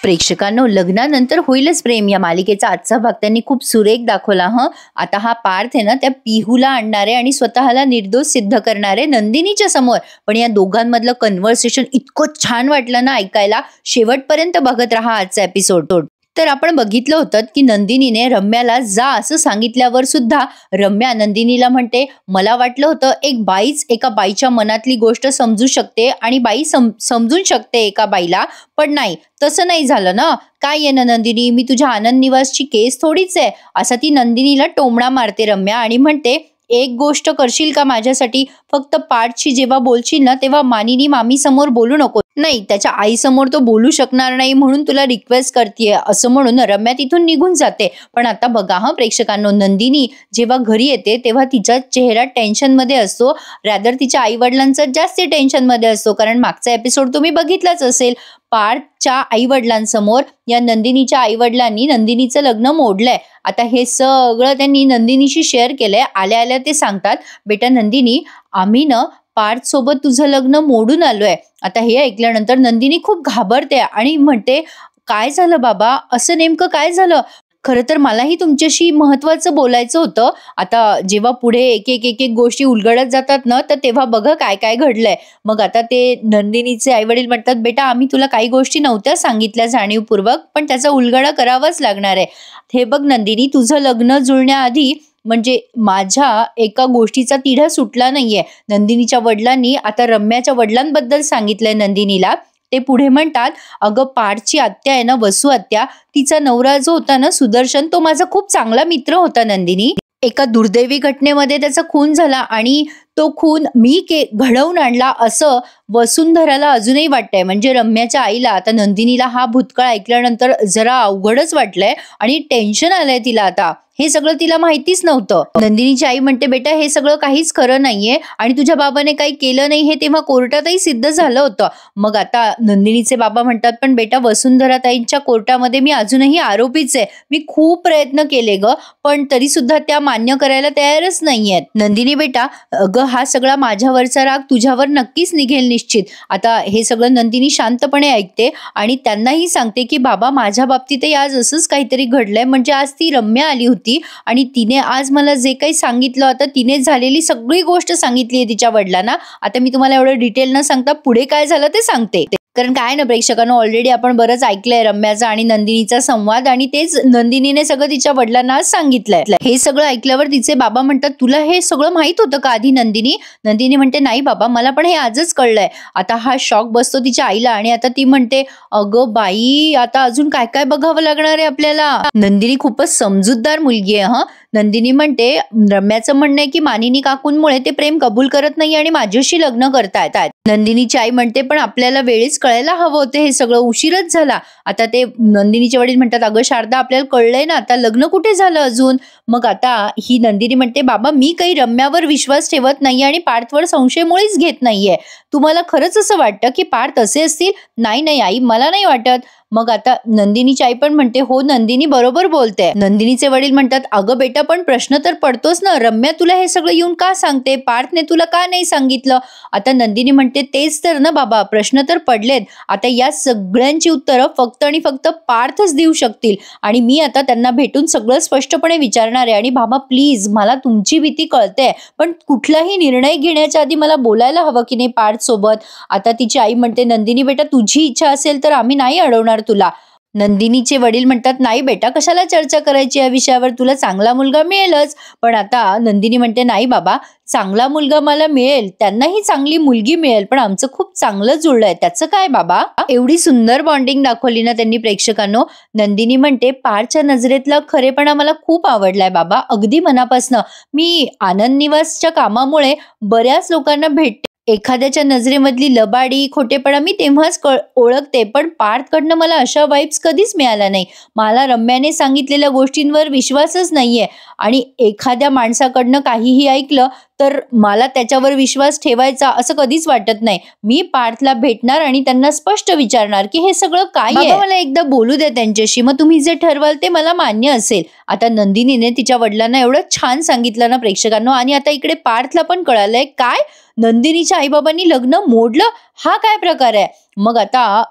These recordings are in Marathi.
प्रेक्षकांनो, लग्नानंतर होईलच प्रेम या मालिकेचा आजचा भाग त्यांनी खूप सुरेख दाखवला. आता हा पार्थ आहे ना, त्या पिहूला आणणारे आणि स्वतःला निर्दोष सिद्ध करणारे नंदिनीच्या समोर. पण या दोघांमधलं कन्व्हर्सेशन इतकं छान वाटलं ना ऐकायला. शेवटपर्यंत बघत राहा आजचा एपिसोड. तर आपण बघितलं होतं की नंदिनीने रम्याला जा असं सांगितल्यावर सुद्धा रम्या नंदिनीला म्हणते, मला वाटलं होतं एक बाईच एका बाईच्या मनातली गोष्ट समजू शकते आणि बाई समजून शकते एका बाईला, पण नाही, तसं नाही झालं ना. काय आहे ना नंदिनी, मी तुझ्या आनंद निवासची केस थोडीच आहे. असा ती नंदिनीला टोमणा मारते रम्या आणि म्हणते, एक गोष्ट करशील का माझ्यासाठी? फक्त पाठची जेव्हा बोलशील ना तेव्हा मानिनी मामी समोर बोलू नको. नाही, त्याच्या आई समोर तो बोलू शकणार नाही म्हणून तुला रिक्वेस्ट करतेय असं म्हणून रम्या तिथून निघून जाते. पण आता बघा प्रेक्षकांनो, नंदिनी जेव्हा घरी येते तेव्हा तिचा चेहरा टेन्शन मध्ये असतो. रॅदर तिच्या आई वडिलांचा जास्त टेन्शन मध्ये असतो, कारण मागचा एपिसोड तुम्ही बघितलाच असेल. पार्थच्या आई वडिलांसमोर या नंदिनीच्या आई वडिलांनी नंदिनीचं लग्न मोडलंय. आता हे सगळं त्यांनी नंदिनीशी शेअर केलंय. आल्या आल्या ते सांगतात, बेटा नंदिनी, आम्ही ना पार्थ सोबत तुझं लग्न मोडून आलोय. आता हे ऐकल्यानंतर नंदिनी खूप घाबरते आणि म्हणते, काय झालं बाबा, असं नेमकं काय झालं? खरं तर मलाही तुमच्याशी महत्वाचं बोलायचं होतं. आता जेव्हा पुढे एक एक गोष्टी उलगडत जातात ना, तर तेव्हा बघा काय काय घडलंय. मग आता ते नंदिनीचे आई वडील म्हणतात, बेटा आम्ही तुला काही गोष्टी नव्हत्या सांगितल्या जाणीवपूर्वक, पण त्याचा उलगडा करावाच लागणार आहे. हे बघ नंदिनी, तुझं लग्न जुळण्याआधी म्हणजे माझ्या एका गोष्टीचा तिढा सुटला नाहीये. नंदिनीच्या वडिलांनी आता रम्याच्या वडिलांबद्दल सांगितलंय नंदिनीला. ते पुढे म्हणतात, अगं पाठची आत्या आहे ना, वसू आत्या, तिचा नवरा जो होता ना सुदर्शन, तो माझा खूप चांगला मित्र होता नंदिनी. एका दुर्दैवी घटनेमध्ये त्याचा खून झाला आणि तो खून मी घडवून आणला असं वसुंधराला अजूनही वाटतंय. म्हणजे रम्याच्या आईला आता नंदिनीला हा भूतकाळ ऐकल्यानंतर जरा अवघडच वाटलंय आणि टेन्शन आलंय तिला. आता हे सगळं तिला माहितीच नव्हतं. नंदिनीची आई म्हणते, बेटा हे सगळं काहीच खरं नाहीये आणि तुझ्या बाबाने काही केलं नाही हे तेव्हा कोर्टातही सिद्ध झालं होतं. मग आता नंदिनीचे बाबा म्हणतात, पण बेटा वसुंधराताईंच्या कोर्टामध्ये मी अजूनही आरोपीच आहे. मी खूप प्रयत्न केले ग, पण तरी सुद्धा त्या मान्य करायला तयारच नाहीयेत. नंदिनी बेटा, अगं हा सगळा माझ्यावरचा राग तुझ्यावर नक्कीच निघेल निश्चित. आता हे सगळं नंदिनी शांतपणे ऐकते आणि त्यांनाही सांगते की बाबा माझ्या बाबतीतही आज असंच काहीतरी घडलंय. म्हणजे आज ती रम्या आली होती आणि तिने आज मला जे काही सांगितलं, आता तिने झालेली सगळी गोष्ट सांगितली आहे तिच्या वडिलांना. आता मी तुम्हाला एवढं डिटेल न सांगता पुढे काय झालं ते सांगते. कारण काय ना प्रेक्षकांनो, ऑलरेडी आपण बरंच ऐकलंय रम्याचा आणि नंदिनीचा संवाद, आणि तेच नंदिनीने सगळं तिच्या वडिलांना आज सांगितलंय. हे सगळं ऐकल्यावर तिचे बाबा म्हणतात, तुला हे सगळं माहित होतं का आधी नंदिनी? नंदिनी म्हणते, नाही बाबा, मला पण हे आजच कळलंय. आता हा शॉक बसतो तिच्या आईला आणि आता ती म्हणते, अगं बाई, आता अजून काय काय बघावं लागणार आहे आपल्याला. नंदिनी खूपच समजूतदार मुलगी आहे. नंदिनी म्हणते, रम्याचं म्हणणं आहे की मानिनी काकूंमुळे ते प्रेम कबूल करत नाही आणि माझ्याशी लग्न करतायत. नंदिनीची आई म्हणते, पण आपल्याला वेळेस कळायला हवं होतं, हे सगळं उशीरच झाला. आता ते नंदिनीचे वडील म्हणतात, अगं शारदा, आपल्याला कळलंय ना, आता लग्न कुठे झालं अजून? मग आता ही नंदिनी म्हणते, बाबा मी काही रम्यावर विश्वास ठेवत नाही आणि पार्थवर संशय मुळीच घेत नाहीये. तुम्हाला खरंच असं वाटतं की पार्थ असे असतील? नाही नाही आई, मला नाही वाटत. मग आता नंदिनीची आई पण म्हणते, हो नंदिनी बरोबर बोलते. नंदिनीचे वडील म्हणतात, अगं बेटा, पण प्रश्न तर पडतोच ना, रम्या तुला हे सगळं येऊन का सांगते? पार्थने तुला का नाही सांगितलं? आता नंदिनी म्हणते, तेच तर ना बाबा, प्रश्न तर पडलेत. आता या सगळ्यांची उत्तरं फक्त आणि फक्त पार्थच देऊ शकतील आणि मी आता त्यांना भेटून सगळं स्पष्टपणे विचारणार आहे. आणि बाबा प्लीज, मला तुमची भीती कळते, पण कुठलाही निर्णय घेण्याच्या आधी मला बोलायला हवं की नाही पार्थ सोबत. आता तिची आई म्हणते, नंदिनी बेटा, तुझी इच्छा असेल तर आम्ही नाही अडवणार तुला. नंदिनीचे वडील म्हणतात, नाही बेटा, कशाला चर्चा करायची या विषयावर, तुला चांगला मुलगा मिळेलच. पण आता नंदिनी म्हणते, नाही बाबा, चांगला मुलगा मला मिळेल, त्यांनाही चांगली मुलगी मिळेल, पण आमचं खूप चांगलं जुळलंय, त्याचं काय बाबा? एवढी सुंदर बॉन्डिंग दाखवली ना त्यांनी प्रेक्षकांनो. नंदिनी म्हणते, पारच्या नजरेतला खरेपणा मला खूप आवडलाय बाबा, अगदी मनापासनं. मी आनंद निवासच्या कामामुळे बऱ्याच लोकांना भेटते. एखाद्याच्या नजरेमधली लबाडी, खोटेपणा मी तेव्हाच ओळखते, पण पार्थकडनं मला अशा वाईब्स कधीच मिळाल्या नाही. मला रम्याने सांगितलेल्या गोष्टींवर विश्वासच नाहीये आणि एखाद्या माणसाकडनं काहीही ऐकलं तर मला त्याच्यावर विश्वास ठेवायचा असं कधीच वाटत नाही. मी पार्थला भेटणार आणि त्यांना स्पष्ट विचारणार की हे सगळं काय आहे. बाबा मला एकदा बोलू द्या त्यांच्याशी, मग तुम्ही जे ठरवाल ते मला मान्य असेल. आता नंदिनीने तिच्या वडिलांना एवढं छान सांगितलं ना प्रेक्षकांनो, आणि आता इकडे पार्थला पण कळालंय काय नंदिनीच्या आईबाबांनी लग्न मोडलं, हा काय प्रकार आहे. मग आता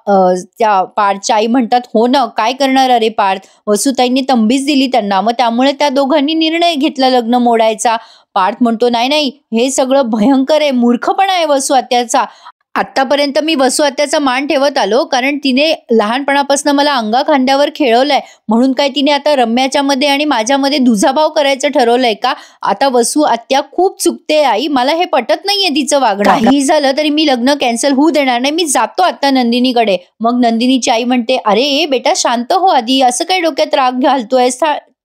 त्या पार्थच्या आई म्हणतात, हो ना, काय करणार अरे पार्थ, वसुताईंनी तंबीच दिली त्यांना, मग त्यामुळे त्या दोघांनी निर्णय घेतला लग्न मोडायचा. पार्थ म्हणतो, नाही नाही, हे सगळं भयंकर आहे, मूर्खपणा आहे वसु आत्याचा. आतापर्यंत मी वसु आत्याचा मान ठेवत आलो, कारण तिने लहानपणापासून मला अंगा खांद्यावर खेळवलंय, म्हणून काय तिने आता रम्याच्या मध्ये आणि माझ्यामध्ये दुजाभाव करायचं ठरवलंय का. आता वसु आत्या खूप चुकते आई, मला हे पटत नाहीये तिचं वागणं. काही झालं तरी मी लग्न कॅन्सल होऊ देणार नाही, मी जातो आता नंदिनीकडे. मग नंदिनीची आई म्हणते, अरे बेटा शांत हो आधी, असं काय डोक्यात राग घालतोय,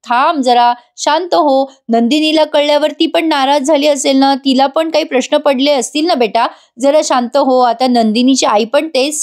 थांब जरा, शांत हो. नंदिनीला कळल्यावर ती पण नाराज झाली असेल ना, तिला पण काही प्रश्न पडले असतील ना बेटा, जरा शांत हो. आता नंदिनीची आई पण तेच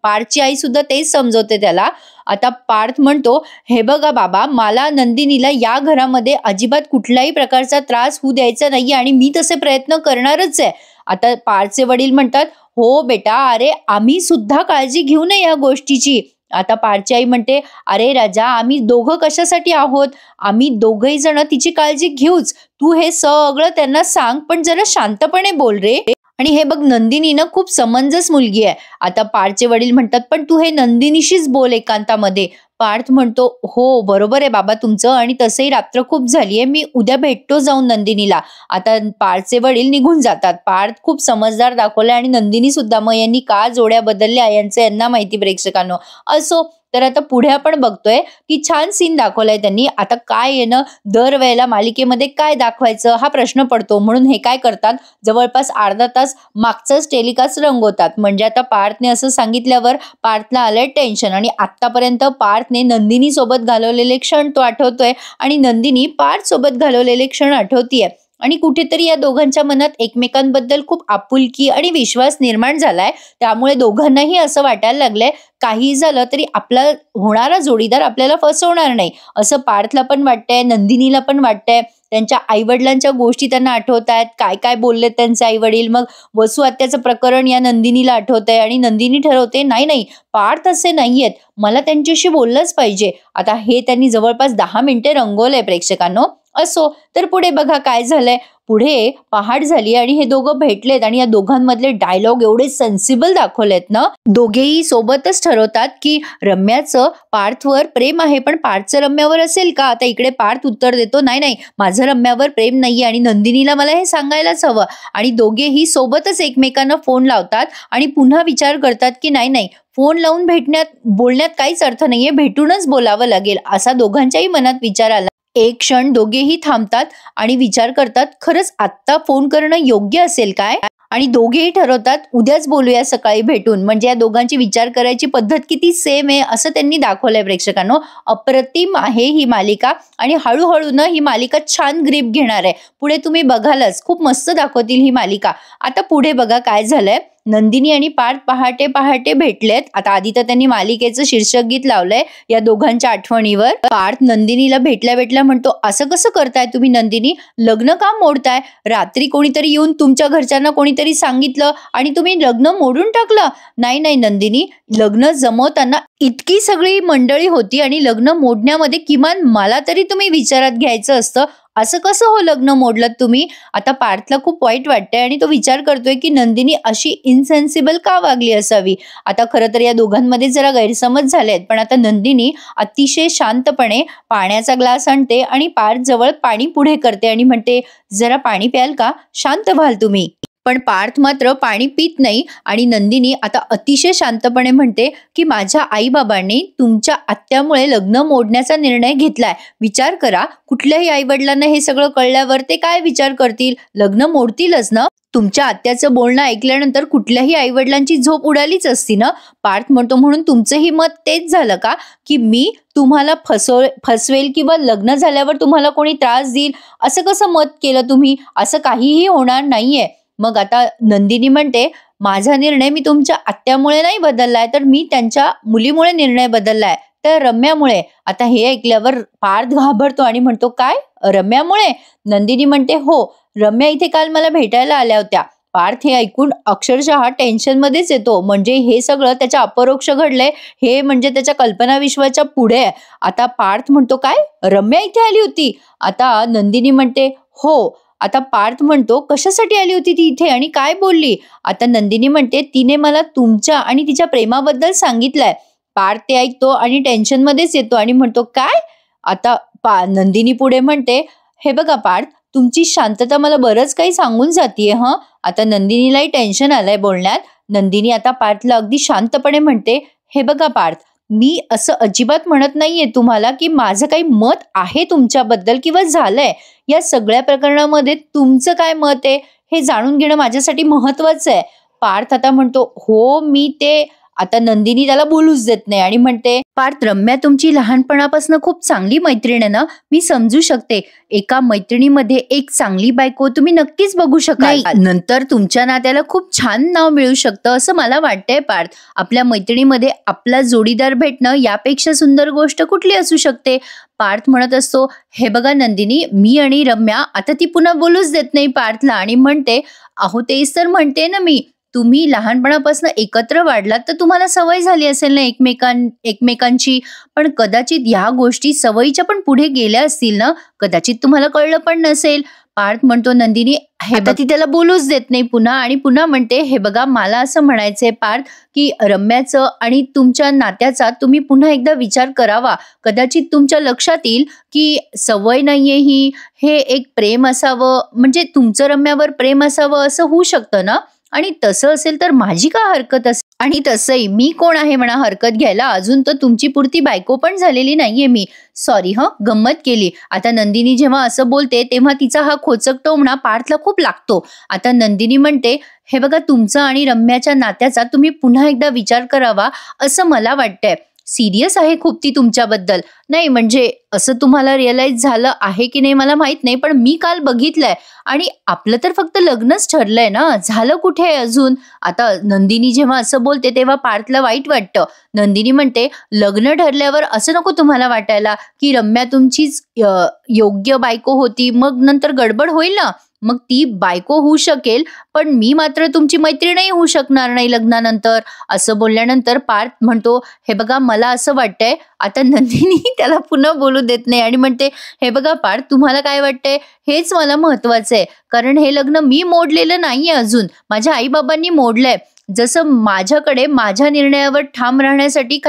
पार्थची आई सुद्धा तेच समजवते त्याला. आता पार्थ म्हणतो, हे बघा बाबा, मला नंदिनीला या घरामध्ये अजिबात कुठल्याही प्रकारचा त्रास होऊ द्यायचा नाहीये आणि मी तसे प्रयत्न करणारच आहे. आता पार्थचे वडील म्हणतात, हो बेटा, अरे आम्ही सुद्धा काळजी घेऊ नये या गोष्टीची. आता पार्थची आई म्हणते, अरे राजा, आम्ही दोघं कशासाठी आहोत, आम्ही दोघही जण तिची काळजी घेऊच, तू हे सगळं त्यांना सांग, पण जरा शांतपणे बोल रे. आणि हे बघ, नंदिनी ना खूप समंजस मुलगी आहे. आता पार्थचे वडील म्हणतात, पण तू हे नंदिनीशीच बोल एकांतामध्ये. पार्थ म्हणतो, हो बरोबर आहे बाबा तुमचं, आणि तसंही रात्र खूप झालीये, मी उद्या भेटतो जाऊन नंदिनीला. आता पार्थचे वडील निघून जातात. पार्थ खूप समजदार दाखवलाय आणि नंदिनी सुद्धा. मग यांनी का जोड्या बदलल्या यांचं यांना माहिती प्रेक्षकांनो. असो, तर आता पुढे आपण बघतोय की छान सीन दाखवलाय त्यांनी. आता काय आहे ना, दरवेळेला मालिकेमध्ये काय दाखवायचं हा प्रश्न पडतो, म्हणून हे काय करतात, जवळपास अर्धा तास मागचंच टेलिकास्ट रंगवतात. म्हणजे आता पार्थने असं सांगितल्यावर पार्थला आलंय टेन्शन, आणि आतापर्यंत पार्थने नंदिनी सोबत घालवलेले क्षण तो आठवतोय आणि नंदिनी पार्थ सोबत घालवलेले क्षण आठवतीये. आणि कुठेतरी या दोघांच्या मनात एकमेकांबद्दल खूप आपुलकी आणि विश्वास निर्माण झालाय. त्यामुळे दोघांनाही असं वाटायला लागलंय, काही झालं तरी आपला होणारा जोडीदार आपल्याला फसवणार नाही, असं पार्थला पण वाटतंय, नंदिनीला पण वाटतंय. त्यांच्या आईवडिलांच्या गोष्टी त्यांना आठवत आहेत, काय काय बोलले त्यांचे आईवडील. मग वसु आत्याचं प्रकरण या नंदिनीला आठवतंय आणि नंदिनी ठरवते, नाही नाही, पार्थ असे नाहीयेत, मला त्यांच्याशी बोललंच पाहिजे. आता हे त्यांनी जवळपास 10 मिनिटे रंगवलंय प्रेक्षकांनो. असो, तर पुढे बघा काय झालंय. पुढे पहाट झाली आणि हे दोघं भेटलेत, आणि या दोघांमधले डायलॉग एवढे सेन्सिबल दाखवलेत ना. दोघेही सोबतच ठरवतात की रम्याचं पार्थवर प्रेम आहे, पण पार्थचं रम्यावर असेल का. आता इकडे पार्थ उत्तर देतो, नाही नाही, माझं रम्यावर प्रेम नाहीये आणि नंदिनीला मला हे सांगायलाच हवं. आणि दोघेही सोबतच एकमेकांना फोन लावतात आणि पुन्हा विचार करतात की नाही नाही, फोन लावून बोलण्यात काहीच अर्थ नाहीये, भेटूनच बोलावं लागेल, असा दोघांच्याही मनात विचार आला. एक क्षण दोघेही थांबतात आणि विचार करतात, खरंच आत्ता फोन करणं योग्य असेल काय. आणि दोघेही ठरवतात, उद्याच बोलूया सकाळी भेटून. म्हणजे या दोघांची विचार करायची पद्धत किती सेम आहे असं त्यांनी दाखवलंय प्रेक्षकांनो. अप्रतिम आहे ही मालिका, आणि हळूहळू न ही मालिका छान ग्रीप घेणार आहे. पुढे तुम्ही बघालच, खूप मस्त दाखवतील ही मालिका. आता पुढे बघा काय झालंय. नंदिनी आणि पार्थ पहाटे पहाटे भेटलेत. आता आधी तर त्यांनी मालिकेचं शीर्षक गीत लावलंय या दोघांच्या आठवणीवर. पार्थ नंदिनीला भेटल्या म्हणतो, असं कसं करताय तुम्ही नंदिनी, लग्न का मोडताय, रात्री कोणीतरी येऊन तुमच्या घरच्यांना कोणीतरी सांगितलं आणि तुम्ही लग्न मोडून टाकलं. नाही नाही नंदिनी, लग्न जमवताना इतकी सगळी मंडळी होती आणि लग्न मोडण्यामध्ये किमान मला तरी तुम्ही विचारात घ्यायचं असतं, असं कसं हो लग्न मोडलं तुम्ही. आता पार्थला खूप वाईट वाटतंय आणि तो विचार करतोय की नंदिनी अशी इनसेन्सिबल का वागली असावी. आता खरं तर या दोघांमध्ये जरा गैरसमज झालेत, पण आता नंदिनी अतिशय शांतपणे पाण्याचा ग्लास आणते आणि पार्थ जवळ पाणी पुढे करते आणि म्हणते, जरा पाणी प्याल का, शांत व्हाल तुम्ही. पण पार्थ मात्र पाणी पित नाही आणि नंदिनी आता अतिशय शांतपणे म्हणते की माझ्या आईबाबांनी तुमच्या आत्यामुळे लग्न मोडण्याचा निर्णय घेतलाय. विचार करा, कुठल्याही आईवडिलांना हे सगळं कळल्यावर ते काय विचार करतील, लग्न मोडतीलच ना. तुमच्या आत्याचं बोलणं ऐकल्यानंतर कुठल्याही आईवडिलांची झोप उडालीच असती ना. पार्थ म्हणतो, म्हणून तुमचंही मत तेच झालं का की मी तुम्हाला फसवेल किंवा लग्न झाल्यावर तुम्हाला कोणी त्रास देईल, असं कसं मत केलं तुम्ही, असं काहीही होणार नाहीये. मग आता नंदिनी म्हणते, माझा निर्णय मी तुमच्या आत्यामुळे नाही बदललाय, तर मी त्यांच्या मुलीमुळे निर्णय बदललाय, तर रम्यामुळे. आता हे ऐकल्यावर पार्थ घाबरतो आणि म्हणतो, काय रम्यामुळे. नंदिनी म्हणते, हो, रम्या इथे काल मला भेटायला आल्या होत्या. पार्थ हे ऐकून अक्षरशः टेन्शनमध्येच येतो. म्हणजे हे सगळं त्याच्या अपरोक्ष घडलंय, हे म्हणजे त्याच्या कल्पना विश्वाच्या पुढे आहे. आता पार्थ म्हणतो, काय रम्या इथे आली होती? आता नंदिनी म्हणते, हो. आता पार्थ म्हणतो, कशासाठी आली होती ती इथे आणि काय बोलली? आता नंदिनी म्हणते, तिने मला तुमच्या आणि तिच्या प्रेमाबद्दल सांगितलंय. पार्थ ते ऐकतो आणि टेन्शनमध्येच येतो आणि म्हणतो, काय? आता नंदिनी पुढे म्हणते, हे बघा पार्थ, तुमची शांतता मला बरंच काही सांगून जातीये. आता नंदिनीलाही टेन्शन आलंय बोलण्यात. नंदिनी आता पार्थला अगदी शांतपणे म्हणते, हे बघा पार्थ, मी असं अजिबात म्हणत नाहीये तुम्हाला की माझं काही मत आहे तुमच्याबद्दल किंवा झालंय. या सगळ्या प्रकरणामध्ये तुमचं काय मत आहे हे जाणून घेणं माझ्यासाठी महत्वाचं आहे. पार्थ आता म्हणतो, हो मी ते. आता नंदिनी त्याला बोलूच देत नाही आणि म्हणते, पार्थ, रम्या तुमची लहानपणापासून खूप चांगली मैत्रीण आहे ना, मी समजू शकते. एका मैत्रिणीमध्ये एक चांगली बायको तुम्ही नक्कीच बघू शकाल. नंतर तुमच्या नात्याला खूप छान नाव मिळू शकतं असं मला वाटतंय. पार्थ, आपल्या मैत्रिणीमध्ये आपला जोडीदार भेटणं यापेक्षा सुंदर गोष्ट कुठली असू शकते? पार्थ म्हणत असतो, हे बघा नंदिनी, मी आणि रम्या. आता ती पुन्हा बोलूच देत नाही पार्थला आणि म्हणते, अहो तेच तर म्हणते ना मी, तुम्ही लहानपणापासून एकत्र वाढलात तर तुम्हाला सवय झाली असेल ना एकमेकांची. पण कदाचित ह्या गोष्टी सवयीच्या पण पुढे गेल्या असतील ना, कदाचित तुम्हाला कळलं पण नसेल. पार्थ म्हणतो, नंदिनी हे बघा, ती त्याला बोलूच देत नाही पुन्हा आणि पुन्हा म्हणते, हे बघा मला असं म्हणायचंय पार्थ की रम्याचं आणि तुमच्या नात्याचा तुम्ही पुन्हा एकदा विचार करावा. कदाचित तुमच्या लक्षात येईल की सवय नाहीये ही, हे एक प्रेम असावं, म्हणजे तुमचं रम्यावर प्रेम असावं असं होऊ शकतं ना. आणि तसं असेल तर माझी का हरकत असेल? आणि तसंही मी कोण आहे म्हणा हरकत घ्यायला? अजून तर तुमची पुरती बायको पण झालेली नाहीये मी. सॉरी गंमत केली. आता नंदिनी जेव्हा असं बोलते तेव्हा तिचा हा खोचक टोमणा पार्थला खूप लागतो. आता नंदिनी म्हणते, हे बघा तुमचं आणि रम्याच्या नात्याचा तुम्ही पुन्हा एकदा विचार करावा असं मला वाटतंय. सिरियस आहे खूप ती तुमच्याबद्दल. नाही म्हणजे असं तुम्हाला रिअलाइज झालं आहे की नाही मला माहित नाही, पण मी काल बघितलंय आणि आपलं तर फक्त लग्नच ठरलंय ना, झालं कुठे आहे अजून? आता नंदिनी जेव्हा असं बोलते तेव्हा पार्थला वाईट वाटतं. नंदिनी म्हणते, लग्न ठरल्यावर असं नको तुम्हाला वाटायला की रम्या तुमचीच योग्य बायको होती, मग नंतर गडबड होईल ना. मग ती बायको होऊ शकेल, पण मी मात्र तुमची मैत्रीणही होऊ शकणार नाही लग्नानंतर. असं बोलल्यानंतर पार्थ म्हणतो, हे बघा मला असं वाटतंय. आता नंदिनी त्याला पुन्हा बोलू देत नाही आणि म्हणते, हे बघा पार्थ, तुम्हाला काय वाटतंय हेच मला महत्वाचं आहे. कारण हे लग्न मी मोडलेलं नाहीये अजून, माझ्या आईबाबांनी मोडलंय. जसं माझ्याकडे माझ्या निर्णयावर ठाम राहण्यासाठी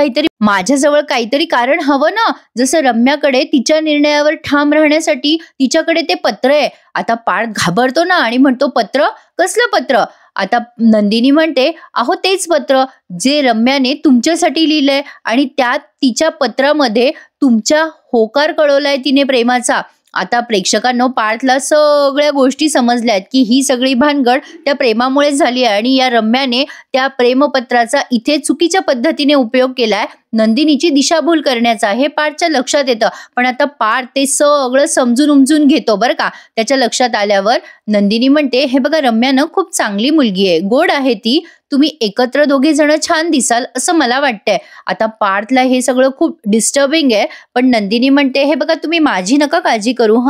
माझ्याजवळ काहीतरी कारण हवं ना, जसं रम्याकडे तिच्या निर्णयावर ठाम राहण्यासाठी तिच्याकडे ते पत्र आहे. आता पार्थ घाबरतो ना आणि म्हणतो, पत्र? कसलं पत्र? आता नंदिनी म्हणते, अहो तेच पत्र जे रम्याने तुमच्यासाठी लिहिलंय आणि त्यात तिच्या पत्रामध्ये तुमच्या होकार कळवलाय तिने प्रेमाचा. आता प्रेक्षकांनो पार्थला सगळ्या गोष्टी समजल्यात की ही सगळी भानगड त्या प्रेमामुळेच झाली आहे आणि या रम्याने त्या प्रेमपत्राचा इथे चुकीच्या पद्धतीने उपयोग केलाय नंदिनीची दिशाभूल करण्याचा. हे पार्थच्या लक्षात येतं. पण आता पार्थ ते सगळं समजून उमजून घेतो बरं का. त्याच्या लक्षात आल्यावर नंदिनी म्हणते, हे बघा रम्यानं खूप चांगली मुलगी आहे, गोड आहे ती, तुम्ही एकत्र दोघे जण छान दिसाल असं मला वाटतंय. आता पार्थला हे सगळं खूप डिस्टर्बिंग आहे, पण नंदिनी म्हणते, हे बघा तुम्ही माझी नका काळजी करू.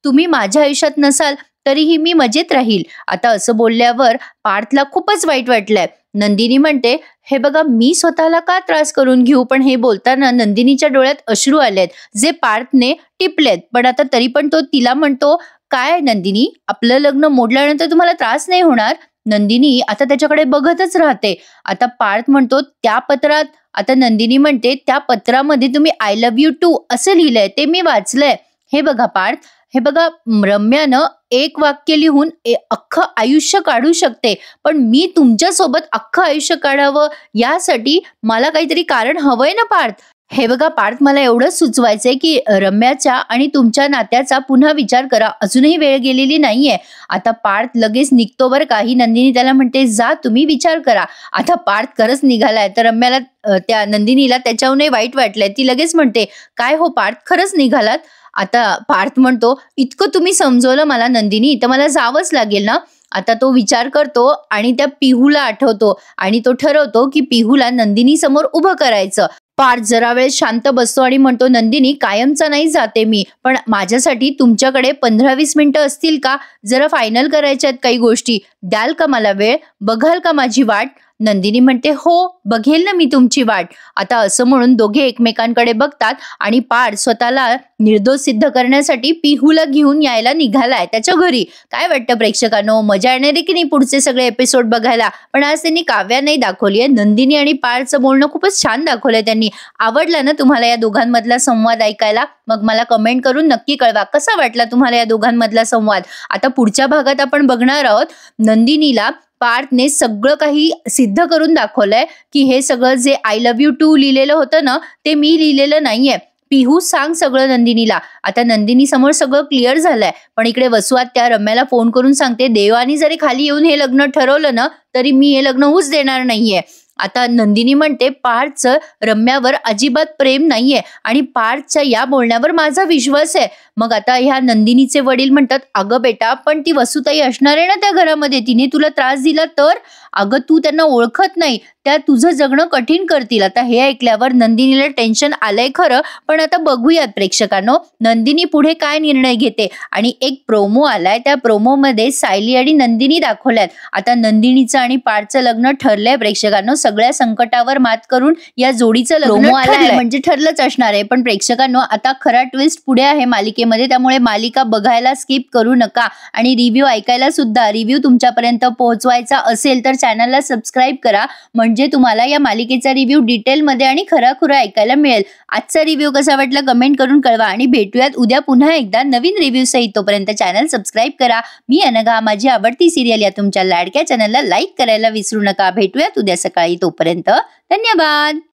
तुम्ही माझ्या आयुष्यात नसाल तरीही मी मजेत राहील. आता असं बोलल्यावर पार्थला खूपच वाईट वाटलंय. नंदिनी म्हणते, हे बघा मी स्वतःला का त्रास करून घेऊ? पण हे बोलताना नंदिनीच्या डोळ्यात अश्रू आलेत जे पार्थने टिपलेत. पण आता तरी पण तो तिला म्हणतो, काय नंदिनी, आपलं लग्न मोडल्यानंतर तुम्हाला त्रास नाही होणार? नंदिनी आता त्याच्याकडे बघतच राहते. आता पार्थ म्हणतो, त्या पत्रात? आता नंदिनी म्हणते, त्या पत्रामध्ये तुम्ही आय लव्ह यू टू असं लिहिलंय, ते मी वाचलंय. हे बघा पार्थ, हे बघा रम्यानं एक वाक्य लिहून अख्खं आयुष्य काढू शकते, पण मी तुमच्यासोबत अख्खं आयुष्य काढावं यासाठी मला काहीतरी कारण हवंय ना पार्थ. हे बघा पार्थ, मला एवढंच सुचवायचंय की रम्याच्या आणि तुमच्या नात्याचा पुन्हा विचार करा, अजूनही वेळ गेलेली नाहीये. आता पार्थ लगेच निघतो बरं का. ही नंदिनी त्याला म्हणते, जा तुम्ही विचार करा. आता पार्थ खरंच निघालाय तर रम्याला त्या नंदिनीला त्याच्याहूनही वाईट वाटलंय. ती लगेच म्हणते, काय हो पार्थ, खरंच निघालात? आता पार्थ म्हणतो, इतकं तुम्ही समजवलं मला नंदिनी तर मला जावंच लागेल ना. आता तो विचार करतो आणि त्या पिहूला आठवतो आणि तो ठरवतो की पिहूला नंदिनी समोर उभं करायचं. पार्थ जरा वेळ शांत बसतो आणि म्हणतो, नंदिनी कायमचा नाही जाते मी, पण माझ्यासाठी तुमच्याकडे 15-20 मिनिटं असतील का? जरा फायनल करायच्या आहेत काही गोष्टी, द्याल का मला वेळ? बघाल का माझी वाट? नंदिनी म्हणते, हो बघेल ना मी तुमची वाट. आता असं म्हणून दोघे एकमेकांकडे बघतात आणि पार्थ स्वतःला निर्दोष सिद्ध करण्यासाठी पिहूला घेऊन यायला निघालाय त्याच्या घरी. काय वाटतं प्रेक्षकांनो, मजा येणार आहे की नाही पुढचे सगळे एपिसोड बघायला? पण आज त्यांनी काव्या नाही दाखवली आहे, नंदिनी आणि पार्थचं बोलणं खूपच छान दाखवलंय त्यांनी. आवडलं ना तुम्हाला या दोघांमधला संवाद ऐकायला? मग मला कमेंट करून नक्की कळवा कसा वाटला तुम्हाला या दोघांमधला संवाद. आता पुढच्या भागात आपण बघणार आहोत नंदिनीला पार्थने सगळं काही सिद्ध करून दाखवलंय की हे सगळं जे आय लव्ह यू टू लिहिलेलं होतं ना, ते मी लिहिलेलं नाहीये. पिहू सांग सगळं नंदिनीला. आता नंदिनी समोर सगळं क्लिअर झालंय, पण इकडे वसुआत्या रम्याला फोन करून सांगते, देवानी जरी खाली येऊन हे लग्न ठरवलं ना, तरी मी हे लग्न होऊच देणार नाहीये. आता नंदिनी म्हणते, पार्थचं रम्यावर अजिबात प्रेम नाहीये आणि पार्थच्या या बोलण्यावर माझा विश्वास आहे. मग आता ह्या नंदिनीचे वडील म्हणतात, अगं बेटा, पण ती वसुताई असणार आहे ना त्या घरामध्ये, तिने तुला त्रास दिला तर? अगं तू त्यांना ओळखत नाही, त्या तुझं जगणं कठीण करतील. आता हे ऐकल्यावर नंदिनीला टेन्शन आलंय खरं, पण आता बघूयात प्रेक्षकांनो नंदिनी पुढे काय निर्णय घेते. आणि एक प्रोमो आलाय, त्या प्रोमो मध्ये सायली आणि नंदिनी दाखवल्यात. आता नंदिनीचं आणि पार्थचं लग्न ठरलंय प्रेक्षकांनो. सगळ्या संकटावर मात करून या जोडीचं लग्न आलंय, म्हणजे ठरलंच असणार आहे. पण प्रेक्षकांनो आता खरा ट्विस्ट पुढे आहे मालिकेमध्ये, त्यामुळे मालिका बघायला स्किप करू नका आणि रिव्ह्यू ऐकायला सुद्धा. रिव्ह्यू तुमच्यापर्यंत पोहोचवायचा असेल तर चॅनलला सबस्क्राईब करा, म्हणजे तुम्हाला या मालिकेचा रिव्ह्यू डिटेलमध्ये आणि खराखुरा ऐकायला मिळेल. आजचा रिव्ह्यू कसा वाटला कमेंट करून कळवा आणि भेटूयात उद्या पुन्हा एकदा नवीन रिव्ह्यू सहित. तोपर्यंत चॅनल सबस्क्राईब करा. मी अनघा, माझी आवडती सिरियल या तुमच्या लाडक्या चॅनलला लाईक करायला विसरू नका. भेटूयात उद्या सकाळी. तोपर्यंत धन्यवाद.